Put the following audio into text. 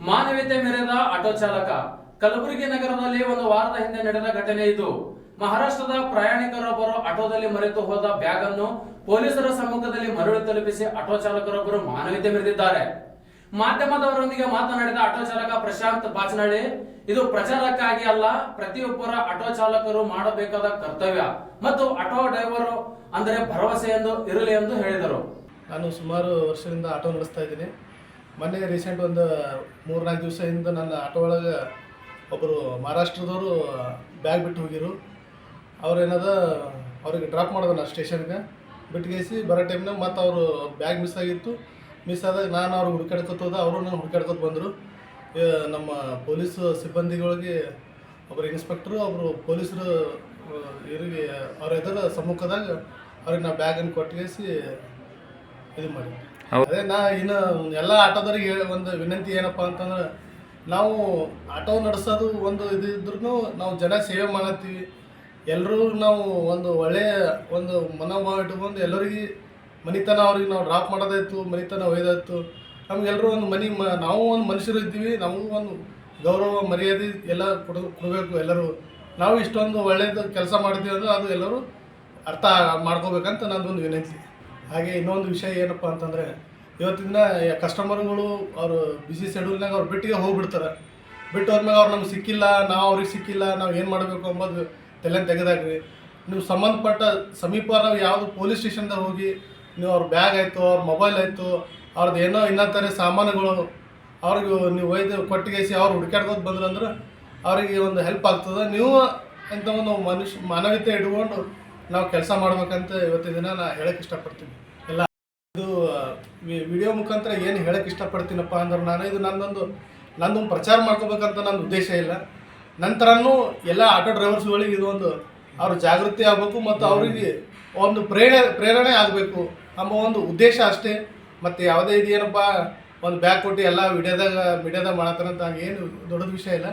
ಮಾನವೀಯತೆ ಮೆರೆದ ಆಟೋ ಚಾಲಕ ಕಲಬುರಗಿ ನಗರದಲ್ಲಿ ಒಂದು ವಾರದ ಹಿಂದೆ ನಡೆದ ಘಟನೆ ಇದು. ಮಹಾರಾಷ್ಟ್ರದ ಪ್ರಯಾಣಿಕರೊಬ್ಬರು ಆಟೋದಲ್ಲಿ ಮರೆತು ಹೋದ ಬ್ಯಾಗ್ ಅನ್ನು ಪೊಲೀಸರ ಸಮ್ಮುಖದಲ್ಲಿ ಮರಳಿ ತಲುಪಿಸಿ ಆಟೋ ಚಾಲಕರೊಬ್ಬರು ಮಾನವೀಯತೆ ಮೆರೆದಿದ್ದಾರೆ. ಮಾಧ್ಯಮದವರೊಂದಿಗೆ ಮಾತನಾಡಿದ ಆಟೋ ಚಾಲಕ ಪ್ರಶಾಂತ್ ಬಾಚನಹಳ್ಳಿ, ಇದು ಪ್ರಚಾರಕ್ಕಾಗಿ ಅಲ್ಲ, ಪ್ರತಿಯೊಬ್ಬರ ಆಟೋ ಚಾಲಕರು ಮಾಡಬೇಕಾದ ಕರ್ತವ್ಯ ಮತ್ತು ಆಟೋ ಡ್ರೈವರ್ ಅಂದರೆ ಭರವಸೆ ಎಂದು ಇರಲಿ ಎಂದು ಹೇಳಿದರು. ನಾನು ಸುಮಾರು ವರ್ಷದಿಂದ ಆಟೋ ನಡೆಸ್ತಾ ಇದ್ದೀನಿ. ಮೊನ್ನೆ ರೀಸೆಂಟ್ ಒಂದು 3-4 ದಿವಸ ಹಿಂದೆ ನನ್ನ ಆಟೋ ಒಳಗೆ ಒಬ್ಬರು ಮಹಾರಾಷ್ಟ್ರದವರು ಬ್ಯಾಗ್ ಬಿಟ್ಟು ಹೋಗಿರು. ಅವ್ರೇನದ ಅವ್ರಿಗೆ ಡ್ರಾಪ್ ಮಾಡೋದು ನಾನು ಸ್ಟೇಷನ್ಗೆ ಬಿಟ್ಟಿಗೆಸಿ ಬರೋ ಟೈಮ್ನಾಗ ಮತ್ತು ಅವರು ಬ್ಯಾಗ್ ಮಿಸ್ ಆಗಿತ್ತು. ಮಿಸ್ ಆದಾಗ ನಾನು ಅವ್ರಿಗೆ ಹುಡುಕಾಡ್ಕೊತ ಹೋದ, ಅವರು ನಾನು ಹುಡುಕಾಡ್ಕೊತ ಬಂದರು. ನಮ್ಮ ಪೊಲೀಸ್ ಸಿಬ್ಬಂದಿಗಳಿಗೆ ಒಬ್ಬರು ಇನ್ಸ್ಪೆಕ್ಟ್ರು, ಒಬ್ಬರು ಪೊಲೀಸರು ಇವರಿಗೆ ಅವ್ರ ಎದುರ ಸಮ್ಮುಖದಾಗ ಅವ್ರಿಗೆ ನಾವು ಬ್ಯಾಗನ್ನು ಕೊಟ್ಟಿಗೆಸಿ ಇದು ಮಾಡಿ. ಅದೇ ನಾ ಇನ್ನು ಎಲ್ಲ ಆಟೋದವ್ರಿಗೆ ಒಂದು ವಿನಂತಿ ಏನಪ್ಪ ಅಂತಂದ್ರೆ, ನಾವು ಆಟೋ ನಡೆಸೋದು ಒಂದು ಇದು ಇದ್ರೂ ನಾವು ಜನ ಸೇವೆ ಮಾಡತ್ತೀವಿ. ಎಲ್ಲರೂ ನಾವು ಒಂದು ಒಳ್ಳೆಯ ಒಂದು ಮನೋಭಾವ ಇಟ್ಕೊಂಡು ಎಲ್ಲರಿಗೆ ಮನಿತನ ಅವ್ರಿಗೆ ನಾವು ಡ್ರಾಪ್ ಮಾಡೋದಾಯ್ತು, ಮನಿತನ ಒಯ್ದಾಯ್ತು. ನಮಗೆಲ್ಲರೂ ಒಂದು ನಾವು ಒಂದು ಮನುಷ್ಯರು ಇದ್ದೀವಿ, ನಮಗೂ ಒಂದು ಗೌರವ ಮರ್ಯಾದೆ ಎಲ್ಲ ಕೊಡಬೇಕು. ಎಲ್ಲರೂ ನಾವು ಇಷ್ಟೊಂದು ಒಳ್ಳೆಯದು ಕೆಲಸ ಮಾಡ್ತೀವಿ ಅಂದರೆ ಅದು ಎಲ್ಲರೂ ಅರ್ಥ ಮಾಡ್ಕೋಬೇಕಂತ ನನ್ನದೊಂದು ವಿನಂತಿ. ಹಾಗೆ ಇನ್ನೊಂದು ವಿಷಯ ಏನಪ್ಪ ಅಂತಂದರೆ, ಇವತ್ತಿನ ಕಸ್ಟಮರ್ಗಳು ಅವರು ಬಿಸಿ ಶೆಡ್ಯೂಲ್ನಾಗ ಅವ್ರು ಬಿಟ್ಟಿಗೆ ಹೋಗ್ಬಿಡ್ತಾರೆ. ಬಿಟ್ಟು ಹೋದ್ಮೇಲೆ ಅವ್ರು ನಮ್ಗೆ ಸಿಕ್ಕಿಲ್ಲ, ನಾವು ಅವ್ರಿಗೆ ಸಿಕ್ಕಿಲ್ಲ, ನಾವು ಏನು ಮಾಡಬೇಕು ಅಂಬೋದು ತಲೆ ತೆಗೆದಾಗ್ರಿ. ನೀವು ಸಂಬಂಧಪಟ್ಟ ಸಮೀಪ ಯಾವುದು ಪೊಲೀಸ್ ಸ್ಟೇಷನ್ದಾಗ ಹೋಗಿ ನೀವು ಅವ್ರ ಬ್ಯಾಗ್ ಆಯಿತು, ಅವ್ರ ಮೊಬೈಲ್ ಆಯಿತು, ಅವ್ರದ್ದು ಏನೋ ಇನ್ನೊಂಥರ ಸಾಮಾನುಗಳು ಅವ್ರಿಗೆ ನೀವು ಒಯ್ದು ಕೊಟ್ಟಿಗೆಸಿ ಅವ್ರು ಹುಡುಕಾಡ್ಕೋದು ಬಂದ್ರಂದ್ರೆ ಅವರಿಗೆ ಒಂದು ಹೆಲ್ಪ್ ಆಗ್ತದೆ. ನೀವು ಅಂತ ಒಂದು ಮಾನವೀಯತೆ ಇಟ್ಕೊಂಡು ನಾವು ಕೆಲಸ ಮಾಡ್ಬೇಕಂತ ಇವತ್ತಿನ ದಿನ ನಾನು ಹೇಳಕ್ಕೆ ಇಷ್ಟಪಡ್ತೀನಿ. ಎಲ್ಲ ಇದು ವಿಡಿಯೋ ಮುಖಾಂತರ ಏನು ಹೇಳಕ್ಕೆ ಇಷ್ಟಪಡ್ತೀನಪ್ಪ ಅಂದ್ರೆ, ನಾನು ಇದು ನಂದೊಂದು ಪ್ರಚಾರ ಮಾಡ್ಕೋಬೇಕಂತ ನನ್ನ ಉದ್ದೇಶ ಇಲ್ಲ. ನಂತರನೂ ಎಲ್ಲ ಆಟೋ ಡ್ರೈವರ್ಸ್ಗಳಿಗೆ ಇದು ಒಂದು ಅವ್ರ ಜಾಗೃತಿ ಆಗಬೇಕು ಮತ್ತು ಅವರಿಗೆ ಒಂದು ಪ್ರೇರಣೆ ಆಗಬೇಕು ಎಂಬ ಒಂದು ಉದ್ದೇಶ ಅಷ್ಟೇ. ಮತ್ತು ಯಾವುದೇ ಇದೇನಪ್ಪ ಒಂದು ಬ್ಯಾಗ್ ಕೊಟ್ಟು ಎಲ್ಲ ಮೀಡಿಯಾದಾಗ ಮಾಡತ್ತಾರಂತ ಹಂಗೇನು ದೊಡ್ಡದ ವಿಷಯ ಇಲ್ಲ.